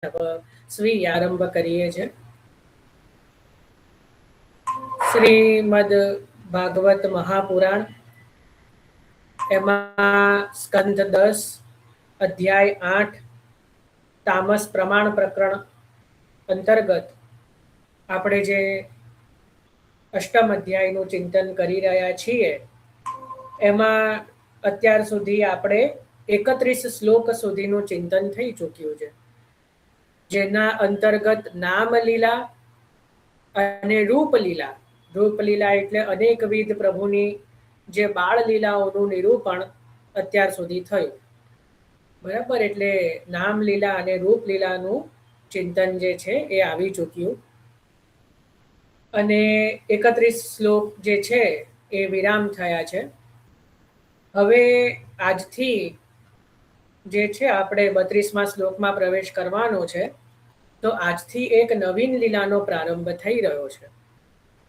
સ્વી આરંભ કરીએ છીએ. શ્રીમદ ભાગવત મહાપુરાણ, એમાં સ્કંદ 10, અધ્યાય 8, તામસ પ્રમાણ પ્રકરણ અંતર્ગત આપણે જે અષ્ટમ અધ્યાયનું ચિંતન કરી રહ્યા છીએ, એમાં અત્યાર સુધી આપણે 31 શ્લોક સુધીનું ચિંતન થઈ ચૂક્યું છે, જેના અંતર્ગત નામલીલા અને રૂપલીલા. રૂપલીલા એટલે અનેકવિધ પ્રભુની જે બાળ લીલાઓનું નિરૂપણ અત્યાર સુધી થયું. બરાબર, એટલે નામલીલા અને રૂપલીલાનું ચિંતન જે છે એ આવી ચૂક્યું. અને 31 શ્લોક જે છે એ વિરામ થયા છે. હવે આજથી જે છે આપણે 32મા શ્લોકમાં પ્રવેશ કરવાનો છે. તો આજથી એક નવીન લીલાનો પ્રારંભ થઈ રહ્યો છે.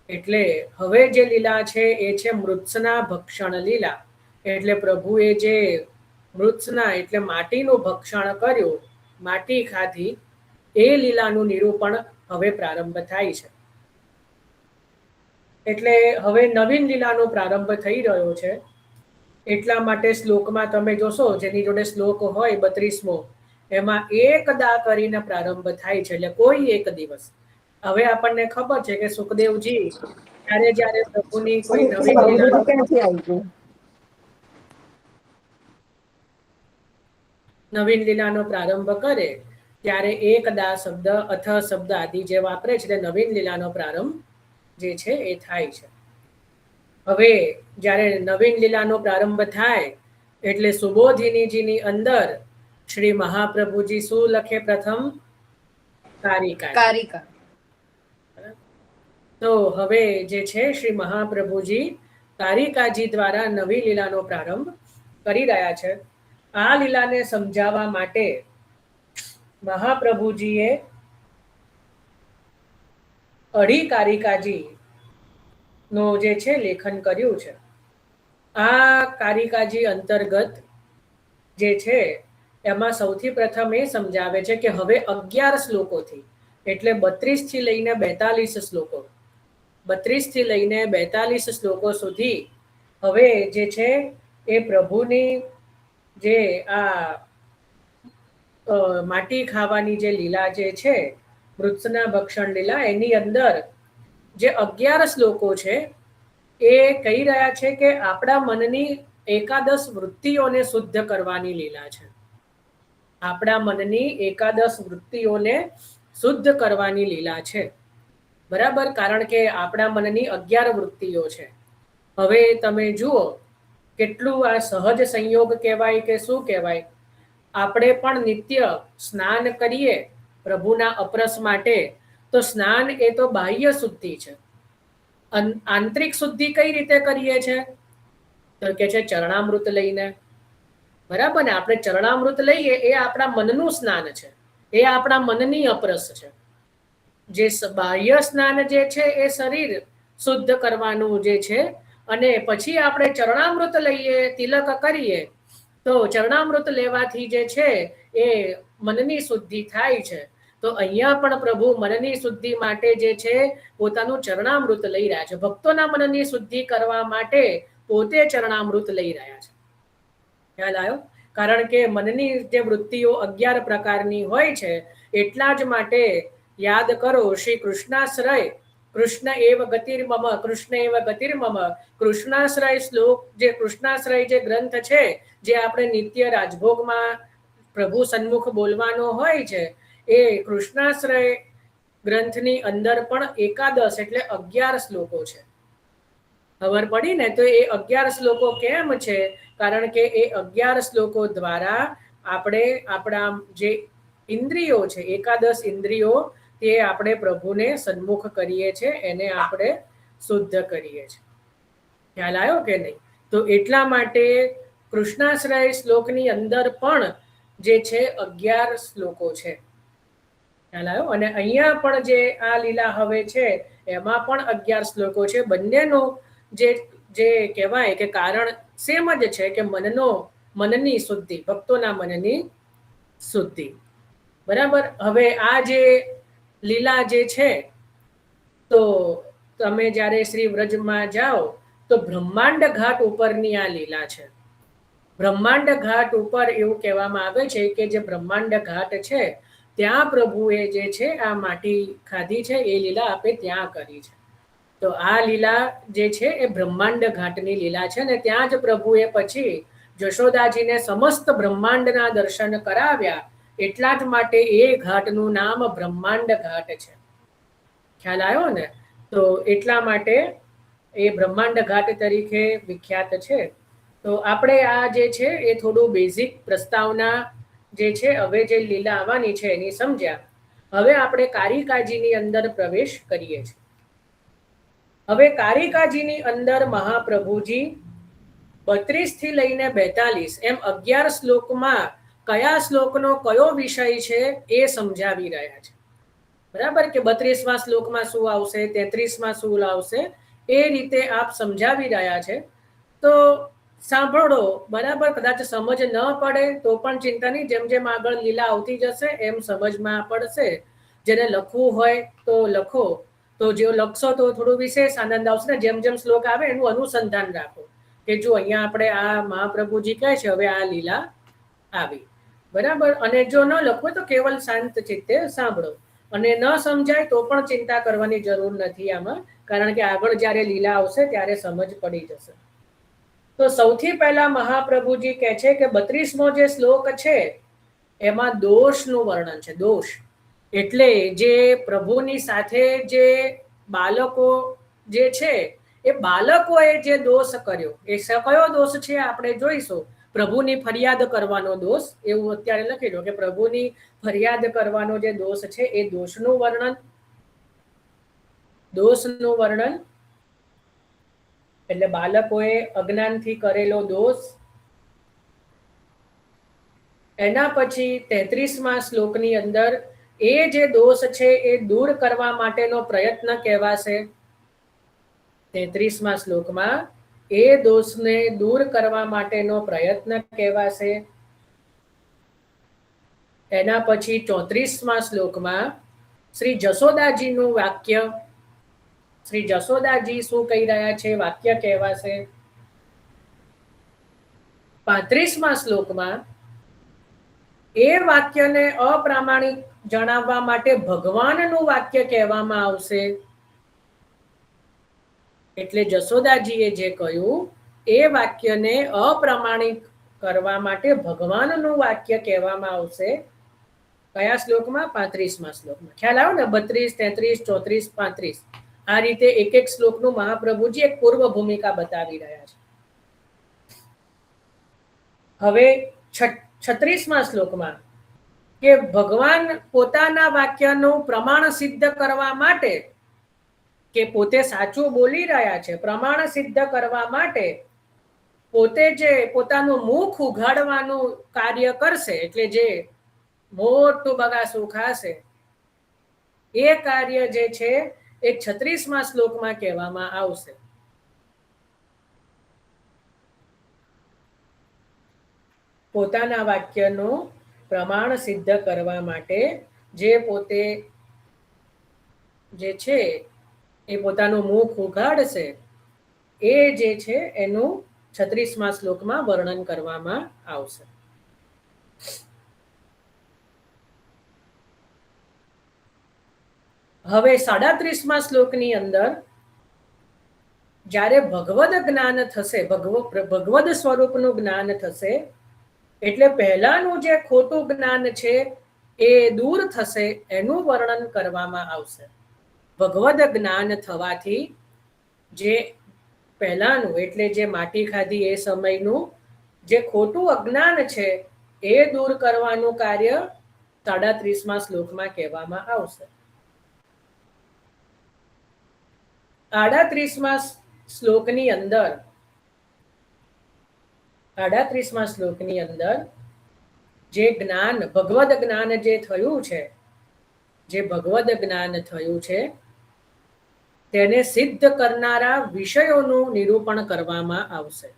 એટલે હવે જે લીલા છે એ છે મૃત્સના ભક્ષણ લીલા. એટલે પ્રભુએ જે મૃત્સના એટલે માટીનું ભક્ષણ કર્યું, માટી ખાધી, એ લીલાનું નિરૂપણ હવે પ્રારંભ થાય છે. એટલે હવે નવીન લીલાનો પ્રારંભ થઈ રહ્યો છે. એટલા માટે શ્લોકમાં તમે જોશો, જેની જોડે શ્લોક હોય 32મો, એમાં એકદા કરીને પ્રારંભ થાય છે, એટલે કોઈ એક દિવસ. હવે આપણને ખબર છે કે સુખદેવજી જ્યારે પ્રભુની કોઈ નવીન લીલાનો પ્રારંભ કરે ત્યારે એકદા શબ્દ, અથ શબ્દ આદિ જે વાપરે છે, તે નવીન લીલાનો પ્રારંભ જે છે એ થાય છે. હવે જ્યારે નવીન લીલાનો પ્રારંભ થાય એટલે સુબોધિનીજીની અંદર શ્રી મહાપ્રભુજી શું લખે? પ્રથમ કારિકા. તો હવે જે છે શ્રી મહાપ્રભુજી કારિકાજી દ્વારા નવી લીલાનો પ્રારંભ કરી રહ્યા છે. આ લીલાને સમજાવવા માટે મહાપ્રભુજીએ અઢી કારિકાજી નો જે છે લેખન કર્યું છે. આ કારિકાજી અંતર્ગત જે છે એમાં સૌથી પ્રથમ એ સમજાવે છે કે હવે 11 શ્લોકોથી, એટલે 32 થી લઈને 42 શ્લોકો, 32 થી લઈને 42 શ્લોકો સુધી હવે જે છે એ પ્રભુની જે આ માટી ખાવાની જે લીલા જે છે, મૃત્સના ભક્ષણ લીલા, એની અંદર જે 11 શ્લોકો છે એ કહી રહ્યા છે કે આપણા મનની એકાદશ વૃત્તિઓને શુદ્ધ કરવાની લીલા છે. આપણા મનની એકાદશ વૃત્તિઓને શુદ્ધ કરવાની લીલા છે. બરાબર, કારણ કે આપણા મનની 11 વૃત્તિઓ છે. હવે તમે જુઓ કેટલું આ સહજ સંયોગ કહેવાય કે શું કહેવાય. આપણે પણ નિત્ય સ્નાન કરીએ પ્રભુના અપરસ માટે, તો સ્નાન એ તો બાહ્ય શુદ્ધિ છે. આંતરિક શુદ્ધિ કઈ રીતે કરીએ છે? તો કે છે ચરણામૃત લઈને. બરાબર ને, આપણે ચરણામૃત લઈએ એ આપણા મનનું સ્નાન છે, એ આપણા મનની અપરસ છે. જે બાહ્ય સ્નાન જે છે એ શરીર શુદ્ધ કરવાનું જે છે, અને પછી આપણે ચરણામૃત લઈએ, તિલક કરીએ, તો ચરણામૃત લેવાથી જે છે એ મનની શુદ્ધિ થાય છે. તો અહીંયા પણ પ્રભુ મનની શુદ્ધિ માટે જે છે પોતાનું ચરણામૃત લઈ રહ્યા છે. ભક્તોના મનની શુદ્ધિ કરવા માટે પોતે ચરણામૃત લઈ રહ્યા છે. ખ્યાલ આવ્યો? કારણ કે મનની જે વૃત્તિઓ 11 પ્રકારની હોય છે, એટલા જ માટે યાદ કરો, શ્રી કૃષ્ણાશ્રય, કૃષ્ણ એવ ગતિર્મમ, કૃષ્ણ એવ ગતિર્મમ, કૃષ્ણાશ્રય શ્લોક, જે કૃષ્ણાશ્રય જે ગ્રંથ છે, જે આપણે નિત્ય રાજભોગમાં પ્રભુ સન્મુખ બોલવાનો હોય છે, એ કૃષ્ણાશ્રય ગ્રંથની અંદર પણ એકાદશ એટલે 11 શ્લોકો છે. ખબર પડી ને? તો એ 11 શ્લોકો કેમ છે? કારણ કે એ 11 શ્લોકો દ્વારા આપણે આપણા જે ઇન્દ્રિયો છે, એકાદશ ઇન્દ્રિયો, તે આપણે પ્રભુને સન્મુખ કરીએ છીએ, એને આપણે શુદ્ધ કરીએ છીએ. ખ્યાલ આવ્યો કે નહીં? તો એટલા માટે કૃષ્ણાશ્રય શ્લોકની અંદર પણ જે છે 11 શ્લોકો છે. ખ્યાલ આવ્યો? અને અહીંયા પણ જે આ લીલા હવે છે એમાં પણ 11 શ્લોકો છે. બંનેનો જે કહેવાય કે કારણ સેમ જ છે કે મનની શુદ્ધિ, ભક્તોના મનની શુદ્ધિ. બરાબર. હવે આ જે લીલા જે છે, તો તમે જ્યારે શ્રી વ્રજમાં જાઓ તો બ્રહ્માંડ ઘાટ ઉપરની આ લીલા છે. બ્રહ્માંડ ઘાટ ઉપર એવું કહેવામાં આવે છે કે જે બ્રહ્માંડ ઘાટ છે ત્યાં પ્રભુએ જે છે આ માટી ખાધી છે, એ લીલા આપે ત્યાં કરી છે. તો આ લીલા જે છે એ બ્રહ્માંડ ઘાટની લીલા છે, ને ત્યાં જ પ્રભુએ પછી જશોદાજીને સમસ્ત બ્રહ્માંડના દર્શન કરાવ્યા. એટલા જ માટે એ ઘાટનું નામ બ્રહ્માંડ ઘાટ છે. ખ્યાલ આવ્યો ને? તો એટલા માટે એ બ્રહ્માંડ ઘાટ તરીકે વિખ્યાત છે. તો આપણે આ જે છે એ થોડું બેઝિક પ્રસ્તાવના જે છે હવે જે લીલા આવવાની છે એની સમજ્યા. હવે આપણે કારિકાજીની અંદર પ્રવેશ કરીએ છીએ. હવે કારિકાજીની અંદર મહાપ્રભુજી 32 થી લઈને 42 એમ 11 શ્લોકમાં કયા શ્લોકનો કયો વિષય છે એ સમજાવી રહ્યા છે. બરાબર, કે 32મા શ્લોકમાં શું આવશે, 33માં શું આવશે, એ રીતે આપ સમજાવી રહ્યા છે. તો સાંભળો, બરાબર. કદાચ સમજ ન પડે તો પણ ચિંતા નહીં, જેમ જેમ આગળ લીલા આવતી જશે એમ સમજમાં પડશે. જેને લખવું હોય તો લખો, તો જો લખશો તો થોડું વિશેષ આનંદ આવશે ને. જેમ જેમ શ્લોક આવે એનું અનુસંધાન રાખો કે જો અહીંયા આપણે આ મહાપ્રભુજી કહે છે હવે આ લીલા આવી, બરાબર. અને જો ન લખવું તો કેવલ શાંત ચિત્તે સાંભળો. અને ન સમજાય તો પણ ચિંતા કરવાની જરૂર નથી આમાં, કારણ કે આગળ જ્યારે લીલા આવશે ત્યારે સમજ પડી જશે. તો સૌથી પહેલા મહાપ્રભુજી કહે છે કે 32મો જે શ્લોક છે એમાં દોષનું વર્ણન છે. દોષ એટલે જે પ્રભુની સાથે જે બાળકો જે છે એ બાળકોએ જે દોષ કર્યો, એ કયો દોષ છે આપણે જોઈશું. પ્રભુની ફરિયાદ કરવાનો દોષ, એવું અત્યારે લખી દો કે પ્રભુની ફરિયાદ કરવાનો જે દોષ છે એ દોષનું વર્ણન. દોષનું વર્ણન એટલે બાળકોએ અજ્ઞાનથી કરેલો દોષ. એના પછી 33મા શ્લોકની અંદર એ જે દોષ છે એ દૂર કરવા માટેનો પ્રયત્ન કહેવાશે. 33મા શ્લોકમાં એ દોષને દૂર કરવા માટેનો પ્રયત્ન કહેવાશે. એના પછી 34મા શ્લોકમાં શ્રી જશોદાજીનું વાક્ય, શ્રી જશોદાજી શું કહી રહ્યા છે વાક્ય કહેવાશે. 35મા શ્લોકમાં એ વાક્યને અપ્રામાણિક જણાવવા માટે ભગવાનનું વાક્ય કહેવામાં આવશે. એટલે જશોદાજીએ જે કહ્યું એ વાક્યને અપ્રામાણિક કરવા માટે ભગવાનનું વાક્ય કહેવામાં આવશે. કયા શ્લોકમાં? 35મા શ્લોકમાં. ખ્યાલ આવ્યો ને? 32, 33, 34, 35. આ રીતે એક એક શ્લોકનું મહાપ્રભુજી એક પૂર્વ ભૂમિકા બતાવી રહ્યા છે. હવે 36મા શ્લોકમાં કે ભગવાન પોતાના વાક્યનું પ્રમાણ સિદ્ધ કરવા માટે, કે પોતે સાચું બોલી રહ્યા છે, પ્રમાણ સિદ્ધ કરવા માટે પોતે જે પોતાનું મુખ ઉઘાડવાનું કાર્ય કરશે, એટલે જે મોટું બગાસું ખાશે, એ કાર્ય જે છે એ 36મા શ્લોકમાં કહેવામાં આવશે. પોતાના વાક્યનું પ્રમાણ સિદ્ધ કરવા માટે જે પોતે જે છે એ પોતાનું મુખ ઉઘાડશે, એ જે છે એનું 36મા શ્લોકમાં વર્ણન કરવામાં આવશે. હવે 37મા શ્લોકની અંદર જ્યારે ભગવદ જ્ઞાન થશે, ભગવદ સ્વરૂપનું જ્ઞાન થશે, એટલે પહેલાનું જે ખોટું જ્ઞાન છે એ દૂર થશે, એનું વર્ણન કરવામાં આવશે. ભગવદ જ્ઞાન થવાથી જે પહેલાનું એટલે જે માટી ખાધી એ સમયનું જે ખોટું અજ્ઞાન છે એ દૂર કરવાનું કાર્ય 37મા શ્લોકમાં કહેવામાં આવશે. 38મા શ્લોકની અંદર 38મા શ્લોકની અંદર જે જ્ઞાન, ભગવદ જ્ઞાન જે થયું છે, જે ભગવદ જ્ઞાન થયું છે તેને સિદ્ધ કરનારા વિષયોનું નિરૂપણ કરવામાં આવશે.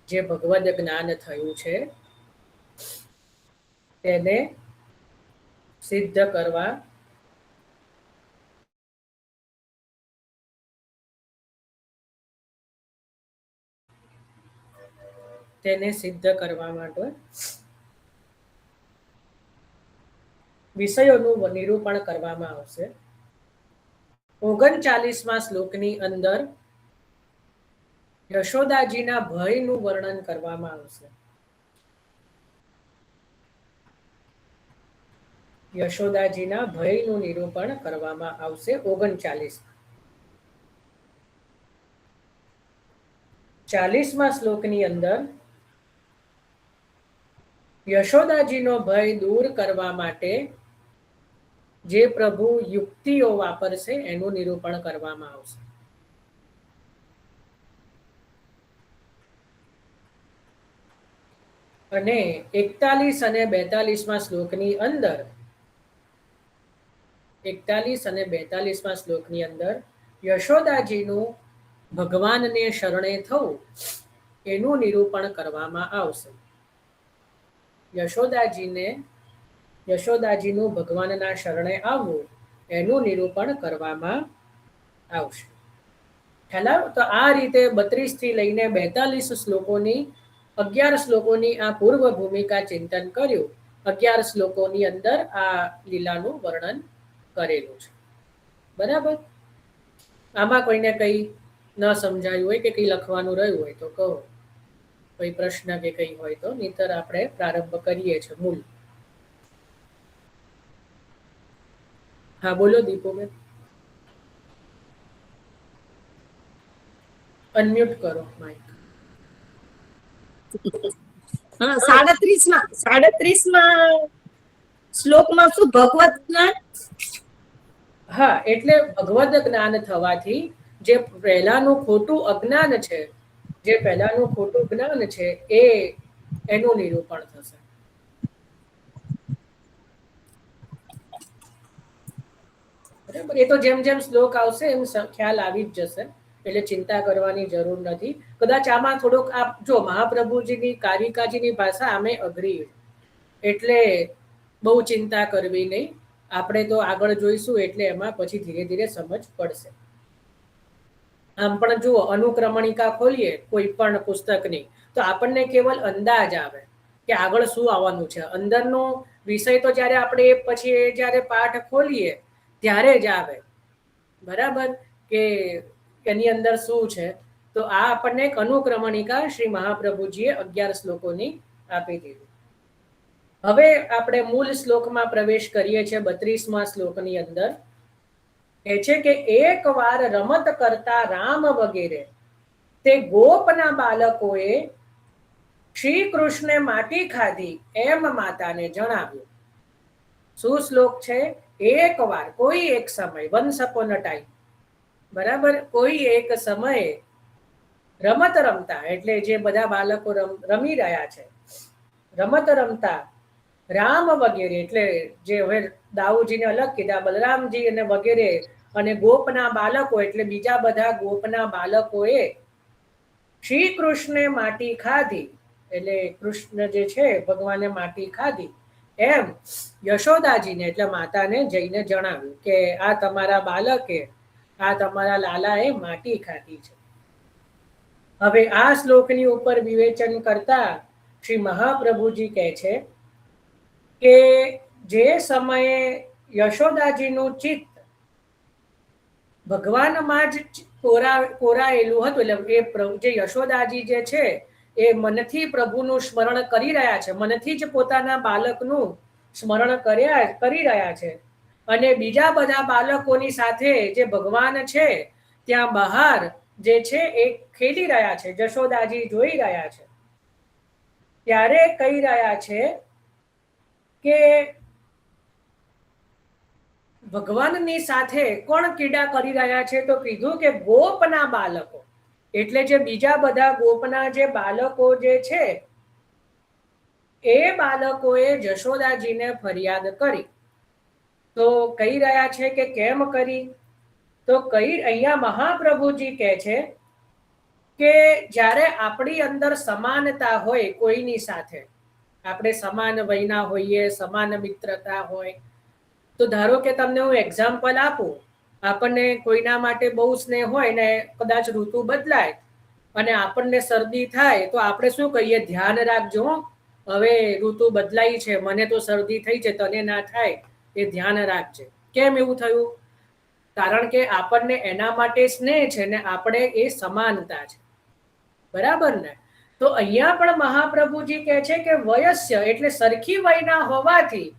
જે ભગવદ જ્ઞાન થયું છે તેને સિદ્ધ કરવા તેને સિદ્ધ કરવા માટે વિષયોનું નિરૂપણ કરવામાં આવશે. 39મા શ્લોકની અંદર યશોદાજીના ભયનું વર્ણન કરવામાં આવશે. યશોદાજીના ભયનું નિરૂપણ કરવામાં આવશે 39. 40મા શ્લોકની અંદર યશોદાજીનો ભય દૂર કરવા માટે જે પ્રભુ યુક્તિઓ વાપરશે એનું નિરૂપણ કરવામાં આવશે. અને 41 અને 42મા શ્લોકની અંદર 41 અને 42મા શ્લોકની અંદર યશોદાજીનું ભગવાનને શરણે થવું એનું નિરૂપણ કરવામાં આવશે. યશોદાજીનું ભગવાનના શરણે આવવું એનું નિરૂપણ કરવામાં આવશે. ખ્યાલ? તો આ રીતે 32 થી લઈને 42 શ્લોકોની 11 શ્લોકોની આ પૂર્વ ભૂમિકા ચિંતન કર્યું. 11 શ્લોકોની અંદર આ લીલાનું વર્ણન કરેલું છે. બરાબર? આમાં કોઈને કંઈ ન સમજાયું હોય કે કંઈ લખવાનું રહ્યું હોય તો કહો, કોઈ પ્રશ્ન કે કંઈ હોય તો, નહીતર આપણે પ્રારંભ કરીએ છીએ મૂળ. હા બોલો દીપોબેન, અનમ્યુટ કરો માઇક. 37મા શ્લોકમાં શું ભગવત જ્ઞાન? હા, એટલે ભગવદ જ્ઞાન થવાથી જે પહેલાનું ખોટું અજ્ઞાન છે, એનું નિરૂપણ થશે. બરાબર? એ તો જેમ જેમ શ્લોક આવશે એમ ખ્યાલ આવી જ જશે, એટલે ચિંતા કરવાની જરૂર નથી. કદાચ આમાં થોડોક જો મહાપ્રભુજીની કારિકાજીની ભાષા આમે અઘરી, એટલે બહુ ચિંતા કરવી નહીં. આપણે તો આગળ જોઈશું એટલે એમાં પછી ધીરે ધીરે સમજ પડશે. આમ પણ જુઓ, અનુક્રમણિકા ખોલીએ કોઈ પણ પુસ્તકની તો આપણને કેવલ અંદાજ આવે કે આગળ શું આવવાનું છે. અંદરનો વિષય તો જ્યારે આપણે પછી જ્યારે પાઠ ખોલીએ ત્યારે જ આવે. બરાબર? કે એની અંદર શું છે. તો આ આપણને એક અનુક્રમણિકા શ્રી મહાપ્રભુજીએ 11 શ્લોકોની આપી દીધી. હવે આપણે મૂળ શ્લોકમાં પ્રવેશ કરીએ છીએ. 32મા શ્લોકની અંદર એ છે કે એક વાર રમત કરતા રામ વગેરે તે ગોપના બાળકોએ શ્રી કૃષ્ણે માટી ખાધી એમ માતાને જણાવ્યું. શું શ્લોક છે? એક વાર, કોઈ એક સમય, વન્સ અપોન અ ટાઈમ. બરાબર? કોઈ એક સમયે રમત રમતા, એટલે જે બધા બાળકો રમી રહ્યા છે, રમત રમતા રામ વગેરે, એટલે જે હવે દાઉજીને અલગ કીધા, બલરામજી અને વગેરે, અને ગોપના બાળકો એટલે બીજા બધા ગોપના બાળકોએ શ્રી કૃષ્ણે માટી ખાધી, એટલે કૃષ્ણ જે છે ભગવાને માટી ખાધી એમ યશોદાજીને એટલે માતાને જઈને જણાવ્યું કે આ તમારા બાળકે, આ તમારા લાલાએ માટી ખાધી છે. હવે આ શ્લોકની ઉપર વિવેચન કરતા શ્રી મહાપ્રભુજી કહે છે કે જે સમયે યશોદાજીનું ચિત્ત ભગવાનમાં જ કોરાયેલું હતું, એટલે જે યશોદાજી જે છે એ મનથી પ્રભુનું સ્મરણ કરી રહ્યા છે, મનથી જ પોતાના બાળકનું સ્મરણ કરી રહ્યા છે, અને બીજા બધા બાળકોની સાથે જે ભગવાન છે ત્યાં બહાર જે છે એ ખેલી રહ્યા છે, યશોદાજી જોઈ રહ્યા છે, ત્યારે કહી રહ્યા છે કે ભગવાનની સાથે કોણ કીડા કરી રહ્યા છે? તો કીધું કે ગોપના બાળકો, એટલે જે બીજા બધા ગોપના જે બાળકો જે છે એ બાળકોએ યશોદાજીને ફરિયાદ કરી. તો કહી રહ્યા છે કે કેમ કરી? તો અહીંયા મહાપ્રભુજી કહે છે કે જ્યારે આપણી અંદર સમાનતા હોય કોઈની સાથે, આપણે સમાન વયના હોઈએ, સમાન મિત્રતા હોય, તો ધારો કે તમને હું એક્ઝામ્પલ આપું, આપણને કોઈના માટે બહુ સ્નેહ હોય ને કદાચ ઋતુ બદલાય અને આપણને શરદી થાય તો આપણે શું કહીએ, ધ્યાન રાખજો, હવે ઋતુ બદલાઈ છે, મને તો શરદી થઈ છે, તને ના થાય એ ધ્યાન રાખજે. કેમ એવું થયું? કારણ કે આપણને એના માટે સ્નેહ છે ને આપણે એ સમાનતા છે, બરાબર ને? તો અહીંયા પણ મહાપ્રભુજી કહે છે કે વયસ્ય એટલે સરખી વયના હોવાથી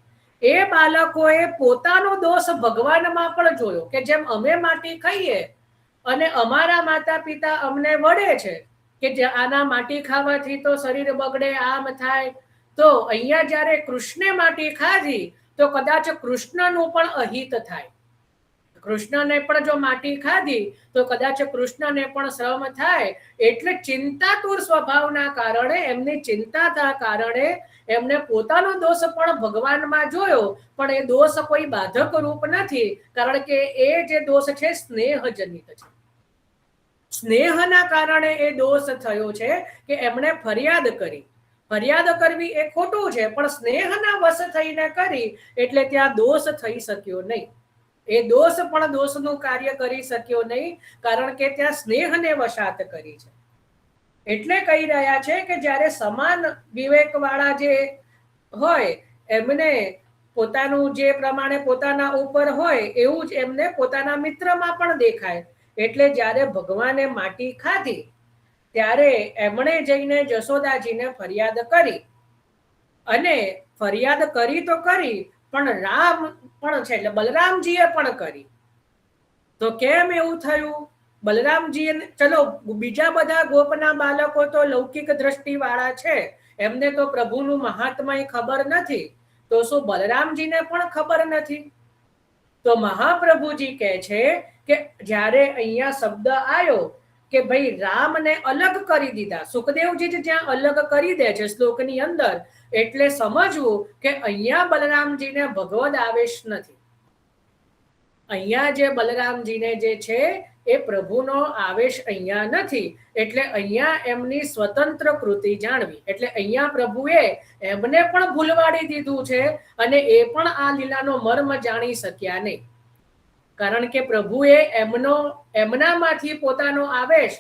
એ બાળકોએ પોતાનો દોષ ભગવાનમાં પણ જોયો, કે જેમ અમે માટી ખાઈએ અને અમારા માતા પિતા અમને વળે છે કે જે આના માટી ખાવાથી તો શરીર બગડે, આમ થાય, તો અહીંયા જ્યારે કૃષ્ણે માટી ખાધી તો કદાચ કૃષ્ણનું પણ અહિત થાય. કૃષ્ણને પણ જો માટી ખાધી તો કદાચ કૃષ્ણને પણ શ્રમ થાય. એટલે ચિંતાતુર સ્વભાવના કારણે, એમની ચિંતાના કારણે એમને પોતાનો દોષ પણ ભગવાનમાં જોયો, પણ એ દોષ કોઈ બાધક રૂપ નથી, કારણ કે એ જે દોષ છે સ્નેહજનિત છે. સ્નેહના કારણે એ દોષ થયો છે કે એમણે ફરિયાદ કરી. ફરિયાદ કરવી એ ખોટું છે, પણ સ્નેહના વશ થઈને કરી એટલે ત્યાં દોષ થઈ શક્યો નહીં. એ દોષ પણ દોષનું કાર્ય કરી શક્યો નહીં, કારણ કે ત્યાં સ્નેહને વશાત કરી છે. એટલે કહી રહ્યા છે કે જ્યારે સમાન વિવેક વાળા જે હોય એમને પોતાનું જે પ્રમાણે પોતાના ઉપર હોય એવું જ એમને પોતાના મિત્રમાં પણ દેખાય. એટલે જ્યારે ભગવાને માટી ખાધી ત્યારે એમણે જઈને જશોદાજીને ફરિયાદ કરી, અને ફરિયાદ કરી તો કરી, પણ રામ પણ છે એટલે બલરામજીએ પણ કરી. તો કેમ એવું થયું? બલરામજીએ, ચલો બીજા બધા ગોપના બાળકો તો લૌકિક દ્રષ્ટિ વાળા છે, એમને તો પ્રભુનું મહાત્મય ખબર નથી, તો શું બલરામજીને પણ ખબર નથી? તો મહાપ્રભુજી કહે છે કે જ્યારે અહીંયા શબ્દ આવ્યો કે ભાઈ રામને અલગ કરી દીધા, સુખદેવજી જ જ્યાં અલગ કરી દે છે શ્લોકની અંદર, એટલે સમજવું કે અહીંયા બલરામજીને ભગવદ આવેશ નથી. અહીંયા જે બલરામજીને જે છે એ પ્રભુનો આવેશ અહીંયા નથી, એટલે અહીંયા એમની સ્વતંત્ર કૃતિ જાણવી. એટલે અહીંયા પ્રભુએ એમને પણ ભૂલવાડી દીધું છે, અને એ પણ આ લીલાનો મર્મ જાણી શક્યા નહીં, કારણ કે પ્રભુએ એમનામાંથી પોતાનો આવેશ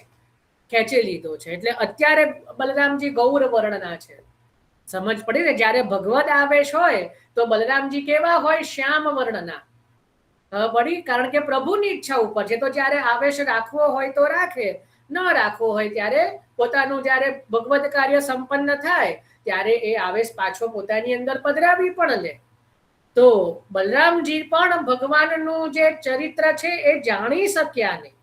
ખેંચી લીધો છે. એટલે અત્યારે બલરામજી ગૌર વર્ણના છે, સમજ પડી ને? જ્યારે ભગવદ આવેશ હોય તો બલરામજી કેવા હોય? શ્યામ વર્ણના પડી, કારણ કે પ્રભુની ઈચ્છા ઉપર છે. તો જ્યારે આવેશ રાખવો હોય તો રાખે, ન રાખવો હોય ત્યારે પોતાનું જ્યારે ભગવદ કાર્ય સંપન્ન થાય ત્યારે એ આવેશ પાછો પોતાની અંદર પધરાવી પણ લે. તો બલરામજી પણ ભગવાનનું જે ચરિત્ર છે એ જાણી શક્યા નહીં.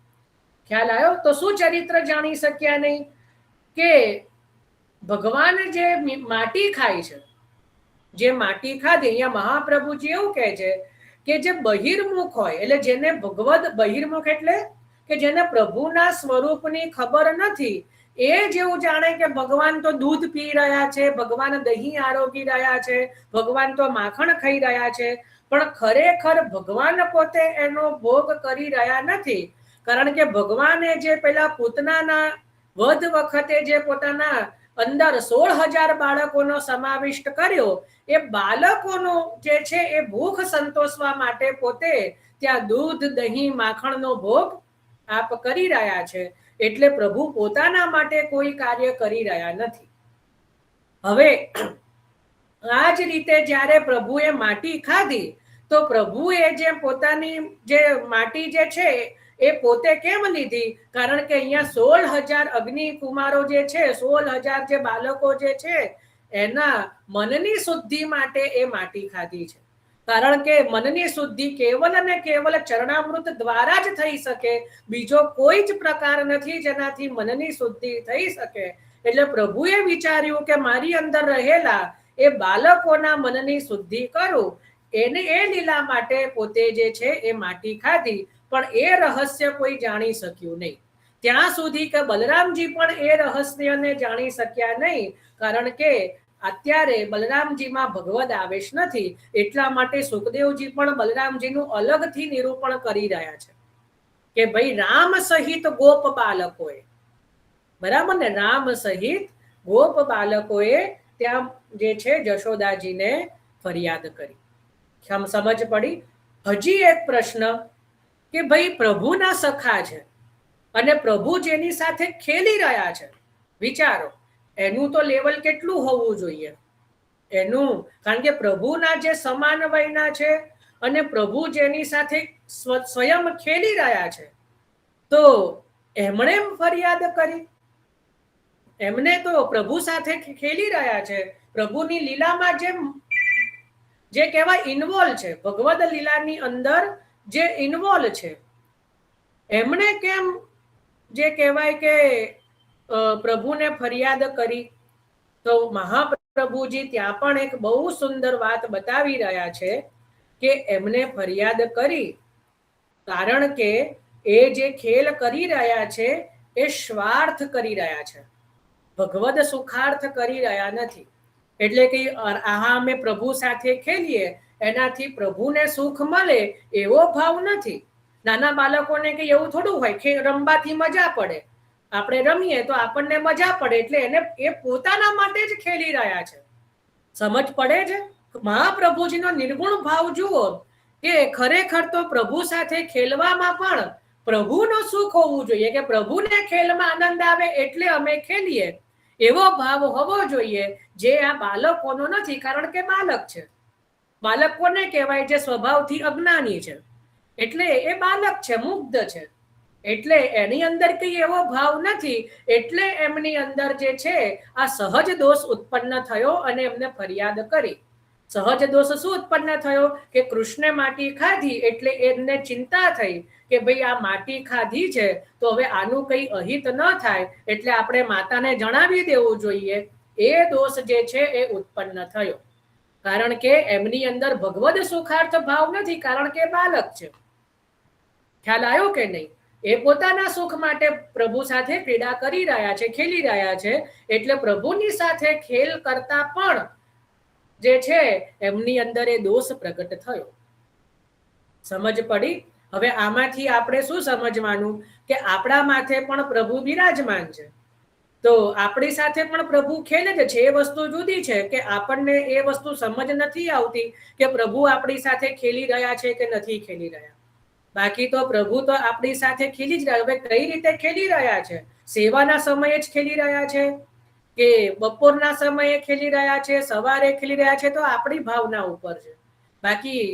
ખ્યાલ આવ્યો? તો શું ચરિત્ર જાણી શક્યા નહીં? કે ભગવાન જે માટી ખાય છે, જે માટી ખાધી, અહીંયા મહાપ્રભુજી એવું કહે છે કે જે બહિર્મુખ હોય, એટલે જેને ભગવદ બહિર્મુખ એટલે કે જેને પ્રભુના સ્વરૂપની ખબર નથી, એ જેવું જાણે કે ભગવાન તો દૂધ પી રહ્યા છે, ભગવાન દહીં આરોગી રહ્યા છે, ભગવાન તો માખણ ખાઈ રહ્યા છે, પણ ખરેખર ભગવાન પોતે એનો ભોગ કરી રહ્યા નથી. કારણ કે ભગવાને જે પેલા પૂતનાના વધ વખતે જે પોતાના અંદર 16,000 બાળકોનો સમાવિષ્ટ કર્યો, એ બાળકોનો જે છે એ ભૂખ સંતોષવા માટે પોતે ત્યાં દૂધ દહીં માખણનો ભોગ આપ કરી રહ્યા છે. એટલે પ્રભુ પોતાના માટે કોઈ કાર્ય કરી રહ્યા નથી. હવે આ જ રીતે જ્યારે પ્રભુએ માટી ખાધી તો પ્રભુએ જે પોતાની જે માટી જે છે એ પોતે કેમ લીધી? કારણ કે અહીંયા 16,000 અગ્નિ કુમારો જે છે, 16,000 જે બાળકો જે છે એના મનની શુદ્ધિ માટે એ માટી ખાધી છે. કારણ કે મનની શુદ્ધિ કેવલ અને કેવલ ચરણામૃત દ્વારા જ થઈ શકે, બીજો કોઈ જ પ્રકાર નથી જેનાથી મનની શુદ્ધિ થઈ શકે. એટલે પ્રભુએ વિચાર્યું કે મારી અંદર રહેલા એ બાળકોના મનની શુદ્ધિ કરું, એને એ લીલા માટે પોતે જે છે એ માટી ખાધી. પણ એ રહસ્ય કોઈ જાણી શક્યું નહીં, ત્યાં સુધી કે બલરામજી પણ એ રહસ્યને જાણી શક્યા નહીં, કારણ કે અત્યારે બલરામજીમાં ભગવદ આવેશ નથી. એટલા માટે સુખદેવજી પણ બલરામજીનું અલગથી નિરૂપણ કરી રહ્યા છે કે ભાઈ રામ સહિત ગોપ બાળકોએ, બરાબર ને, રામ સહિત ગોપ બાળકોએ ત્યાં જે છે જશોદાજીને ફરિયાદ કરી. સમજ પડી? હજી એક પ્રશ્ન કે ભાઈ પ્રભુના સખા છે અને પ્રભુ જેની સાથે ખેલી રહ્યા છે, વિચારો એનું તો લેવલ કેટલું હોવું જોઈએ એનું, કારણ કે પ્રભુના જે સમાન વયના છે અને પ્રભુ જેની સાથે સ્વયં ખેલી રહ્યા છે, તો એમણે ફરિયાદ કરી? એમને તો પ્રભુ સાથે ખેલી રહ્યા છે, પ્રભુની લીલામાં જે કહેવાય ઇન્વોલ્વ છે, ભગવદ લીલાની અંદર જે ઇન્વોલ્વ છે, એમણે કેમ જે કહેવાય કે પ્રભુને ફરિયાદ કરી? તો મહાપ્રભુજી ત્યાં પણ એક બહુ સુંદર વાત બતાવી રહ્યા છે કે એમને ફરિયાદ કરી કારણ કે એ જે ખેલ કરી રહ્યા છે એ સ્વાર્થ કરી રહ્યા છે, ભગવદ સુખાર્થ કરી રહ્યા નથી. એટલે કે આહા અમે પ્રભુ સાથે ખેલીએ એનાથી પ્રભુને સુખ મળે એવો ભાવ નથી. નાના બાળકોને કે એવું થોડું હોય કે રમવાથી મજા પડે, આપણે રમીએ તો આપણને મજા પડે એટલે એને એ પોતાના માટે જ ખેલી રહ્યા છે. સમજ પડે છે? મહાપ્રભુજીનો નિર્ગુણ ભાવ જુઓ કે ખરેખર તો પ્રભુ સાથે ખેલવામાં પણ પ્રભુનો સુખ હોવું જોઈએ, કે પ્રભુને ખેલમાં આનંદ આવે એટલે અમે ખેલીએ એવો ભાવ હોવો જોઈએ, જે આ બાળકોનો નથી. કારણ કે બાળક છે, બાળક કોને કહેવાય? જે સ્વભાવથી અજ્ઞાની છે, એટલે એ બાળક છે, મુગ્ધ છે, એટલે એની અંદર કઈ એવો ભાવ નથી, એટલે એમની અંદર જે છે આ સહજ દોષ ઉત્પન્ન થયો અને એમને ફરિયાદ કરી. સહજ દોષ શું ઉત્પન્ન થયો? કે કૃષ્ણે માટી ખાધી એટલે એમને ચિંતા થઈ કે ભાઈ આ માટી ખાધી છે તો હવે આનું કઈ અહિત ન થાય, એટલે આપણે માતાને જણાવી દેવું જોઈએ. એ દોષ જે છે એ ઉત્પન્ન થયો, કારણ કે એમની અંદર ભગવદ સુખાર્થ ભાવ નથી, કારણ કે બાળક છે. ખ્યાલ આવ્યો કે નહીં? એ પોતાના સુખ માટે પ્રભુ સાથે ક્રીડા કરી રહ્યા છે, ખેલી રહ્યા છે, એટલે પ્રભુની સાથે ખેલ કરતા પણ જે છે એમની અંદર એ દોષ પ્રગટ થયો. સમજ પડી? હવે આમાંથી આપણે શું સમજવાનું કે આપણા માથે પણ પ્રભુ બિરાજમાન છે, તો આપણી સાથે પણ પ્રભુ ખેલે છે. એ વસ્તુ જુદી છે કે આપણને એ વસ્તુ સમજ નથી આવતી કે પ્રભુ આપણી સાથે ખેલી રહ્યા છે કે નથી ખેલી રહ્યા. બાકી તો પ્રભુ તો આપણી સાથે ખેલી જ રહ્યા. હવે કઈ રીતે ખેલી રહ્યા છે? સેવાના સમયે જ ખેલી રહ્યા છે કે બપોરના સમયે ખેલી રહ્યા છે, સવારે ખેલી રહ્યા છે, તો આપણી ભાવના ઉપર છે. બાકી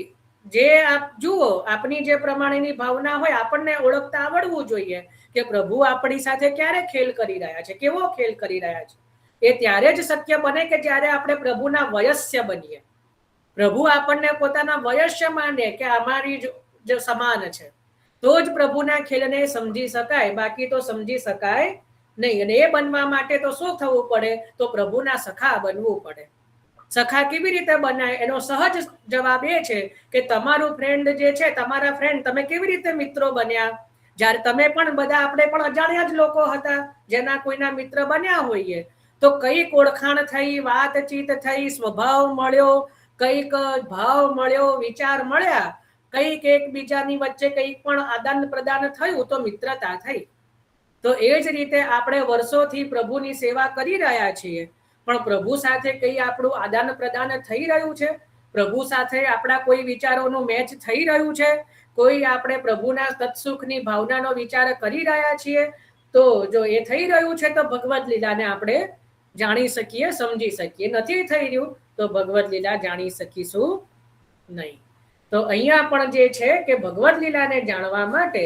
જે આપ જુઓ, આપની જે પ્રમાણેની ભાવના હોય આપણને ઓળખતા આવડવું જોઈએ કે પ્રભુ આપણી સાથે ક્યારે ખેલ કરી રહ્યા છે, કેવો ખેલ કરી રહ્યા છે. એ ત્યારે જ શક્ય બને કે જ્યારે આપણે પ્રભુના વયસ્ય બનીએ, પ્રભુ આપણને પોતાના વયસ્ય માને કે અમારી જ સમાન છે, તો જ પ્રભુના ખેલને સમજી શકાય, બાકી તો સમજી શકાય નહીં. અને એ બનવા માટે તો શું થવું પડે? તો પ્રભુના સખા બનવું પડે. સખા કેવી રીતે બનાય? એનો સહજ જવાબ એ છે કે તમારું ફ્રેન્ડ જે છે, તમારા ફ્રેન્ડ, તમે કેવી રીતે મિત્રો બન્યા? જ્યારે તમે પણ બધા, આપણે પણ અજાણ્યા જ લોકો હતા જેના કોઈના મિત્ર બન્યા હોઈએ, તો કઈક ઓળખાણ થઈ, વાતચીત થઈ, સ્વભાવ મળ્યો, કઈક ભાવ મળ્યો, વિચાર મળ્યા, કઈક એકબીજાની વચ્ચે કઈક પણ આદાન પ્રદાન થયું તો મિત્રતા થઈ. તો એ જ રીતે આપણે વર્ષોથી પ્રભુની સેવા કરી રહ્યા છીએ, પણ પ્રભુ સાથે કઈ આપણું આદાન પ્રદાન થઈ રહ્યું છે? પ્રભુ સાથે આપણા કોઈ વિચારોનું મેચ થઈ રહ્યું છે? કોઈ આપણે પ્રભુના તત્સુખની ભાવનાનો વિચાર કરી રહ્યા છીએ? તો જો એ થઈ રહ્યું છે તો ભગવદ લીલાને આપણે જાણી શકીએ, સમજી શકીએ. નથી થઈ રહ્યું તો ભગવદ લીલા જાણી શકીશું નહીં. તો અહીંયા પણ જે છે કે ભગવદ લીલાને જાણવા માટે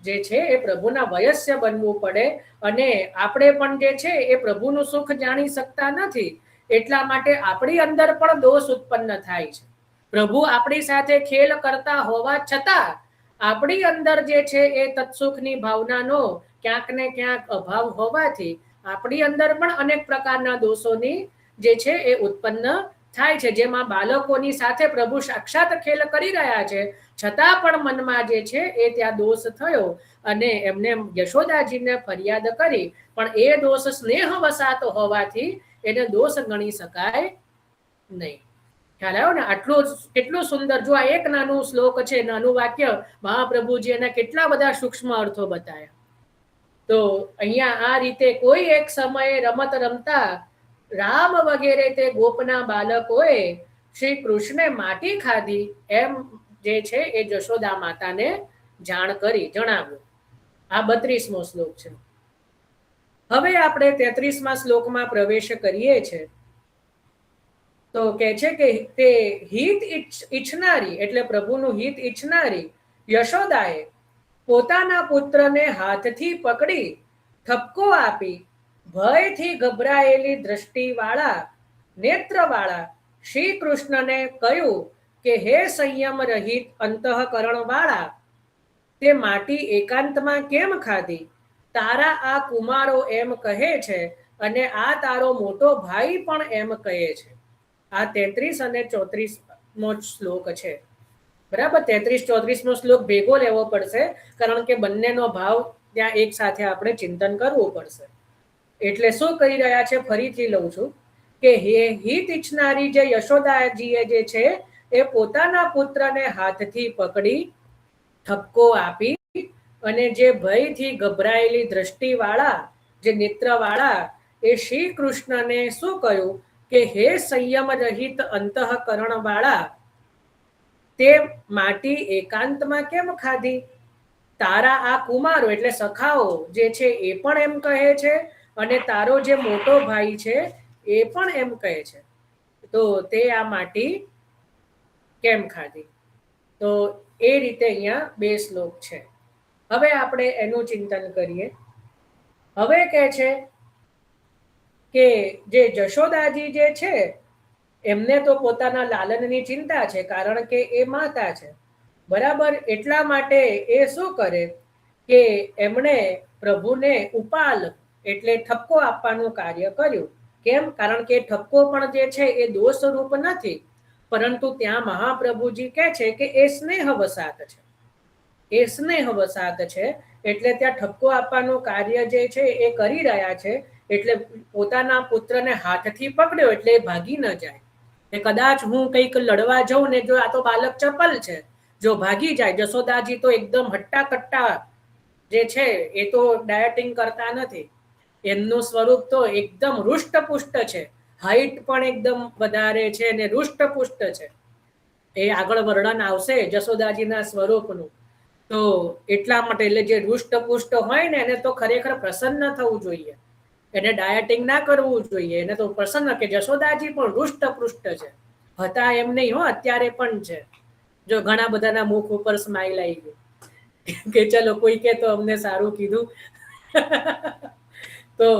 જે છે એ પ્રભુના વયસ્ય બનવું પડે, અને આપણે પણ જે છે એ પ્રભુનું સુખ જાણી શકતા નથી, એટલા માટે આપણી અંદર પણ દોષ ઉત્પન્ન થાય છે. પ્રભુ આપણી સાથે ખેલ કરતા હોવા છતાં આપણી અંદર જે છે એ તત્સુખની ભાવનાનો ક્યાંક ને ક્યાંક અભાવ હોવાથી આપણી અંદર પણ અનેક પ્રકારના દોષોની જે છે એ ઉત્પન્ન થાય છે. જેમાં બાળકોની સાથે પ્રભુ સાક્ષાત ખેલ કરી રહ્યા છે, છતાં પણ મનમાં જે છે એ ત્યાં દોષ થયો અને એમને યશોદાજીને ફરિયાદ કરી, પણ એ દોષ સ્નેહ વસાતો હોવાથી એને દોષ ગણી શકાય નહીં. ખ્યાલ આવ્યો ને? આટલું કેટલું સુંદર! જો આ એક નાનું શ્લોક છે, નાનું વાક્ય, મહાપ્રભુજી એના કેટલા બધા સૂક્ષ્મ અર્થો બતાવ્યા. તો અહીંયા આ રીતે કોઈ એક સમયે રમત રમતા રામ વગેરે તે ગોપના બાળકોએ શ્રી કૃષ્ણે માટી ખાધી એમ જે છે એ જશોદા માતાને જાણ કરી, જણાવ્યું. આ 32મો શ્લોક છે. હવે આપણે 33મા શ્લોકમાં પ્રવેશ કરીએ છીએ. તો કે છે કે તે હિત ઈચ્છનારી એટલે પ્રભુનું હિત ઈચ્છનારી યશોદાએ પોતાના પુત્રને હાથથી પકડી ઠપકો આપી ભયથી ગભરાયેલી દ્રષ્ટિવાળા નેત્રવાળા શ્રી કૃષ્ણને કહ્યું કે હે સંયમ રહિત અંતઃકરણ વાળા, તે માટી એકાંતમાં કેમ ખાધી? તારા આ કુમારો એમ કહે છે અને આ તારો મોટો ભાઈ પણ એમ કહે છે. આ 33 અને 34મો શ્લોક છે. બરાબર, 33-34મો શ્લોક ભેગો લેવો પડશે, કારણ કે બંનેનો ભાવ ત્યાં એક સાથે આપણે ચિંતન કરવું પડશે. એટલે શું કહી રહ્યા છે, ફરીથી લઉં છું કે હિત ઈચ્છનારી જે યશોદાજીએ જે છે એ પોતાના પુત્રને હાથથી પકડી ઠપકો આપી અને જે ભયથી ગભરાયેલી દ્રષ્ટિવાળા, જે નેત્રવાળા, એ શ્રી કૃષ્ણને શું કહ્યું કે હે સંયમ રહિત અંતઃકરણ વાળા, તે માટી એકાંતમાં કેમ ખાધી? તારા આ કુમારો એટલે સખાઓ જે છે એ પણ એમ કહે છે અને તારો જે મોટો ભાઈ છે એ પણ એમ કહે છે. તો તે આ માટી કેમ ખાધી? તો એ રીતે અહીંયા 2 શ્લોક છે. હવે આપણે એનું ચિંતન કરીએ. હવે કહે છે કે જે જશોદાજી જે છે એમને તો પોતાના લાલનની ચિંતા છે, કારણ કે એ માતા છે. બરાબર, એટલા માટે એ શું કરે કે એમણે પ્રભુને ઉપાલ એટલે ઠપકો આપવાનું કાર્ય કર્યું. કેમ? કારણ કે ઠપકો પણ જે છે એ દોષ રૂપ નથી, પરંતુ ત્યાં મહાપ્રભુજી કહે છે કે એ સ્નેહ વસાત છે, એ સ્નેહ વસાત છે. એટલે ત્યાં ઠપકો આપવાનું કાર્ય જે છે એ કરી રહ્યા છે. એટલે પોતાના પુત્રને હાથથી પકડ્યો એટલે એ ભાગી ન જાય. કે કદાચ હું કંઈક લડવા જાઉં ને જો આ તો બાલક ચપલ છે, જો ભાગી જાય. જશોદાજી તો એકદમ હટ્ટા કટ્ટા જે છે એ તો ડાયટિંગ કરતા નથી, એમનું સ્વરૂપ તો એકદમ રૂષ્ટપુષ્ટ છે, હાઈટ પણ એકદમ વધારે છે અને રૂષ્ટપુષ્ટ છે. એ આગળ વર્ણન આવશે જશોદાજીના સ્વરૂપનું. તો એટલા માટે એટલે જે રૂષ્ટપુષ્ટ હોય ને એને તો ખરેખર પ્રસન્ન થવું જોઈએ, એને ડાયટિંગ ના કરવું જોઈએ, એને તો પ્રસન્ન, કે જશોદાજી પણ રૂષ્ટપુષ્ટ છે. હતા એમ નહીં હો, અત્યારે પણ છે. જો ઘણા બધાના મુખ ઉપર સ્માઈલ આવી ગઈ કે ચલો કોઈ કે તો અમને સારું કીધું. તો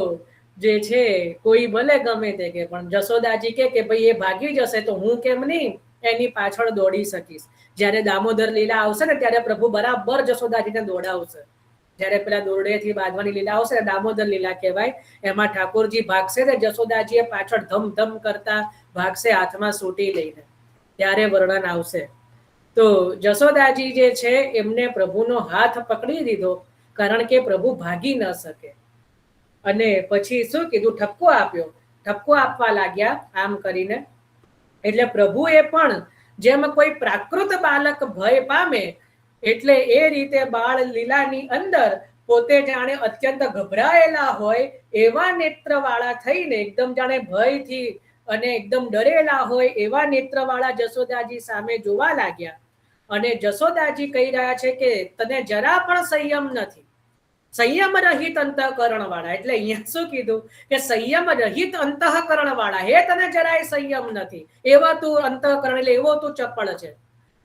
જે છે કોઈ ભલે ગમે તે કે, પણ જશોદાજી કે ભાઈ એ ભાગી જશે તો હું કેમ નહીં એની પાછળ દોડી શકીશ. જ્યારે દામોદર લીલા આવશે ને ત્યારે પ્રભુ બરાબર જશોદાજીને દોડાવશે. જ્યારે પેલા દોરડેથી બાંધવાની લીલા આવશે ને, દામોદર લીલા કહેવાય, એમાં ઠાકોરજી ભાગશે ને જશોદાજીએ પાછળ ધમ કરતા ભાગશે હાથમાં સોટી લઈને, ત્યારે વર્ણન આવશે. તો જશોદાજી જે છે એમને પ્રભુનો હાથ પકડી દીધો, કારણ કે પ્રભુ ભાગી ન શકે. અને પછી શું કીધું? ઠપકો આપ્યો, ઠપકો આપવા લાગ્યા આમ કરીને. એટલે પ્રભુએ પણ જેમ કોઈ પ્રાકૃત બાલક ભય પામે, એટલે એ રીતે બાળ લીલાની અંદર પોતે જાણે અત્યંત ગભરાયેલા હોય એવા નેત્રવાળા થઈને, એકદમ જાણે ભયથી અને એકદમ ડરેલા હોય એવા નેત્રવાળા જશોદાજી સામે જોવા લાગ્યા. અને જશોદાજી કહી રહ્યા છે કે તને જરા પણ સંયમ નથી, સંયમ રહિત અંતઃકરણ વાળા. એટલે અહીંયા શું કીધું કે સંયમ રહિત અંતઃકરણ વાળા, હે તને જરાય સંયમ નથી, એવા તું અંતઃકરણ એટલે એવો તું ચપળ છે.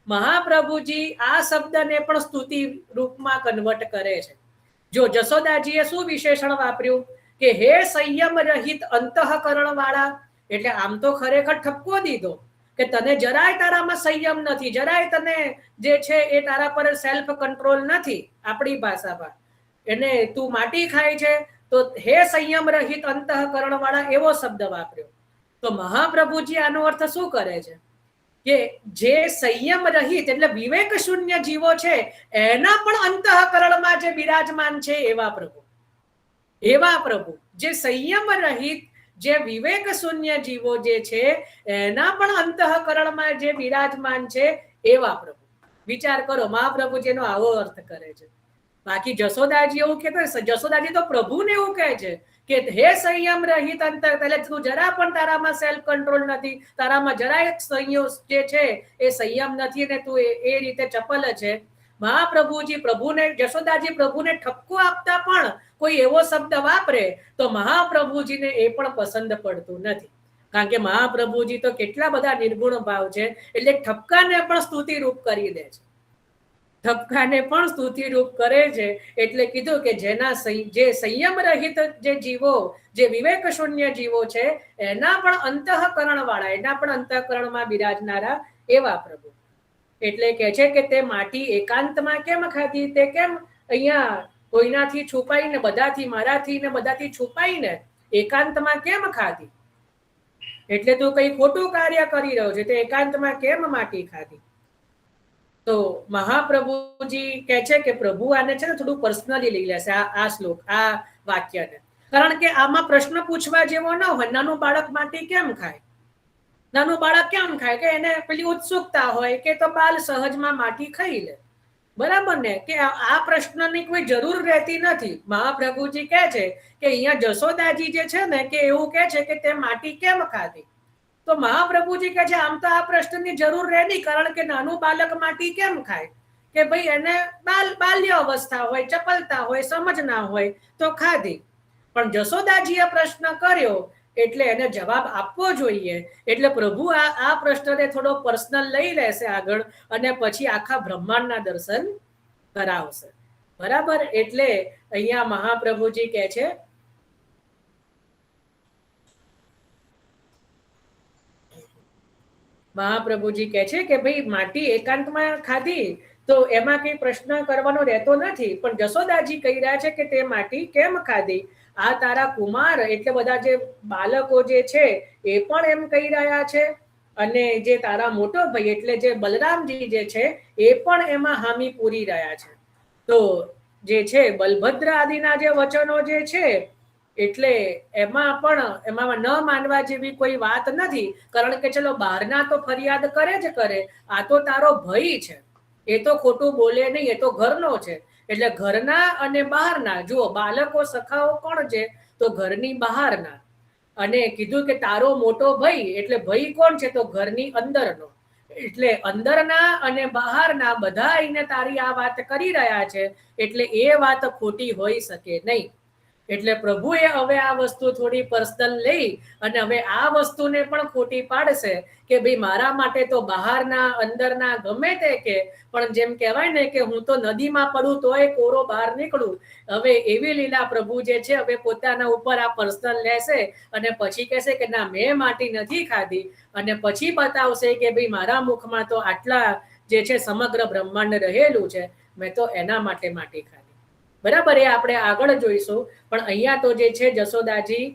મહાપ્રભુજી આ શબ્દને પણ સ્તુતિ રૂપમાં કન્વર્ટ કરે છે. જો જશોદાજીએ શું વિશેષણ વાપર્યું કે હે સંયમ રહિત અંતઃકરણ વાળા, એટલે આમ તો ખરેખર ઠપકો દીધો કે તને જરાય તારામાં સંયમ નથી, જરાય તને જે છે એ તારા પર સેલ્ફ કંટ્રોલ નથી. આપણી ભાષામાં એને તું માટી ખાય છે, તો હે સંયમ રહિત અંતઃકરણ વાળા એવો શબ્દ વાપર્યો. તો મહાપ્રભુજી આનો અર્થ શું કરે છે કે જે સંયમ રહિત એટલે વિવેક શૂન્ય જીવો છે એના પણ અંતઃકરણમાં જે બિરાજમાન છે એવા પ્રભુ, એવા પ્રભુ જે સંયમ રહિત જે વિવેક શૂન્ય જીવો જે છે એના પણ અંતઃકરણમાં જે બિરાજમાન છે એવા પ્રભુ. વિચાર કરો, મહાપ્રભુજીનો આવો અર્થ કરે છે. બાકી જશોદાજી એવું કહેતા, જશોદાજી તો પ્રભુને એવું કહે છે કે હે સંયમ રહિત અંતર, એટલે તું જરા પણ તારામાં સેલ્ફ કંટ્રોલ નથી, તારામાં જરાય સંયમ જે છે એ સંયમ નથી ને તું એ રીતે ચપલ છે. મહાપ્રભુજી પ્રભુને, જશોદાજી પ્રભુને ઠપકો આપતા પણ કોઈ એવો શબ્દ વાપરે તો મહાપ્રભુજીને એ પણ પસંદ પડતું નથી, કારણ કે મહાપ્રભુજી તો કેટલા બધા નિર્ગુણ ભાવ છે, એટલે ઠપકાને પણ સ્તુતિ રૂપ કરી દે છે, ઠપકાને પણ સ્તુતિ રૂપ કરે છે. એટલે કીધું કે જેના જે સંયમ રહિત જે જીવો, જે વિવેક શૂન્ય જીવો છે, એના પણ અંતઃકરણ વાળા, એના પણ અંતઃકરણમાં બિરાજનારા એવા પ્રભુ. એટલે કે છે કે તે માટી એકાંતમાં કેમ ખાધી, તે કેમ અહીંયા કોઈનાથી છુપાઈને, બધાથી, મારાથી ને બધાથી છુપાઈને એકાંતમાં કેમ ખાધી, એટલે તું કઈ ખોટું કાર્ય કરી રહ્યો છે, તે એકાંતમાં કેમ માટી ખાધી. તો મહાપ્રભુજી કહે છે કે પ્રભુ આને છે ને થોડું પર્સનલી લઈ લેશે આ શ્લોક, આ વાક્યને, કારણ કે આમાં પ્રશ્ન પૂછવા જેવો ન હોય. નાનું બાળક માટી કેમ ખાય, નાનું બાળક કેમ ખાય, કે એને પેલી ઉત્સુકતા હોય કે તો બાલ સહજમાં માટી ખાઈ લે, બરાબર ને, કે આ પ્રશ્નની કોઈ જરૂર રહેતી નથી. મહાપ્રભુજી કહે છે કે અહીંયા જશોદાજી જે છે ને કે એવું કહે છે કે તે માટી કેમ ખાધી, તો મહાપ્રભુજી કહે છે આમ તો આ પ્રશ્નની જરૂર રહે નહીં, કારણ કે નાનું બાળક માટી કેમ ખાય, કે ભાઈ એને બાલ્ય અવસ્થા હોય, ચપલતા હોય, સમજ ના હોય તો ખાધી. પણ જશોદાજીએ પ્રશ્ન કર્યો એટલે એને જવાબ આપવો જોઈએ. એટલે પ્રભુ આ પ્રશ્નને થોડો પર્સનલ લઈ લેશે આગળ, અને પછી આખા બ્રહ્માંડના દર્શન કરાવશે, બરાબર. એટલે અહીંયા મહાપ્રભુજી કહે છે, મહાપ્રભુજી કહે છે કે ભાઈ માટી એકાંતમાં ખાધી તો એમાં કઈ પ્રશ્ન કરવાનો રહેતો નથી, પણ જશોદાજી કહી રહ્યા છે કે તે માટી કેમ ખાધી. આ તારા કુમાર એટલે બધા જે બાળકો જે છે એ પણ એમ કહી રહ્યા છે, અને જે તારા મોટો ભાઈ એટલે જે બલરામજી જે છે એ પણ એમાં હામી પૂરી રહ્યા છે. તો જે છે બલભદ્ર આદિના જે વચનો જે છે એટલે એમાં ન માનવા જેવી કોઈ વાત નથી, કારણ કે ચલો બહારના તો ફરિયાદ કરે જ કરે, આ તો તારો ભાઈ છે, એ તો ખોટું બોલે નહીં, એ તો ઘરનો છે. એટલે ઘરના અને બહારના, જુઓ બાળકો સખાઓ કોણ છે, તો ઘરની બહારના, અને કીધું કે તારો મોટો ભાઈ, એટલે ભાઈ કોણ છે, તો ઘરની અંદરનો. એટલે અંદરના અને બહારના બધા આવીને તારી આ વાત કરી રહ્યા છે, એટલે એ વાત ખોટી હોઈ શકે નહીં. એટલે પ્રભુએ હવે આ વસ્તુ થોડી પર્સનલ લઈ અને હવે આ વસ્તુને પણ ખોટી પાડશે કે ભાઈ મારા માટે તો બહારના અંદરના ગમે તે કે, પણ જેમ કહેવાય ને કે હું તો નદીમાં પડું તોય કોરો બહાર નીકળું. હવે એવી લીલા પ્રભુ જે છે હવે પોતાના ઉપર આ પર્સનલ લેશે અને પછી કહેશે કે ના મેં માટી નથી ખાધી, અને પછી બતાવશે કે ભાઈ મારા મુખમાં તો આટલા જે છે સમગ્ર બ્રહ્માંડ રહેલું છે, મેં તો એના માટે માટી ખાધી. બરાબર, એ આપણે આગળ જોઈશું. પણ અહીંયા તો જે છે જશોદાજી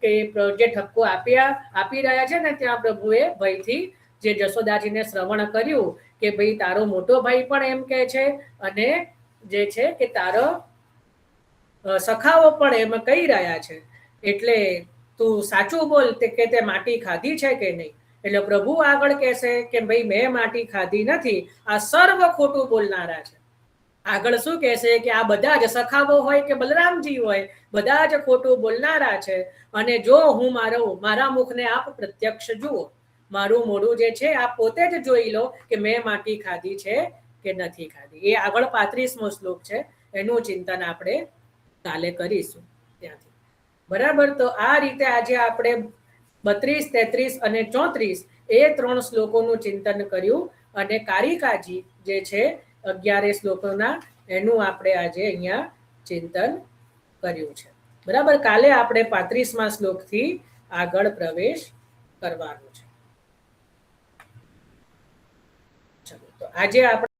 કે જે ઠપકો આપી રહ્યા છે ને ત્યાં પ્રભુએ ભયથી જે જશોદાજીને શ્રવણ કર્યું કે ભાઈ તારો મોટો ભાઈ પણ એમ કહે છે, અને જે છે કે તારો સખાઓ પણ એમ કહી રહ્યા છે, એટલે તું સાચું બોલ કે તે માટી ખાધી છે કે નહીં. એટલે પ્રભુ આગળ કહેશે કે ભાઈ મેં માટી ખાધી નથી, આ સર્વ ખોટું બોલનારા છે. આગળ શું કહેશે કે આ બધા જ સખાઓ હોય કે બલરામજી હોય, બધા જ ખોટું બોલનારા છે, અને જો હું મારા મુખને આપ પ્રત્યક્ષ જુઓ, મારું મોઢું જે છે આપ પોતે જ જોઈ લો કે મેં માટી ખાધી છે કે નથી ખાધી. એ આગળ 35મો શ્લોક છે, એનું ચિંતન આપણે કાલે કરીશું ત્યાંથી. બરાબર, તો આ રીતે આજે આપણે 32, 33 અને 34 એ 3 શ્લોકોનું ચિંતન કર્યું, અને કારિકાજી જે છે 11 શ્લોકોના એનું આપણે આજે અહીંયા ચિંતન કર્યું છે. બરાબર, કાલે આપણે 35મા શ્લોકથી આગળ પ્રવેશ કરવાનો છે. ચલો, તો આજે આપણે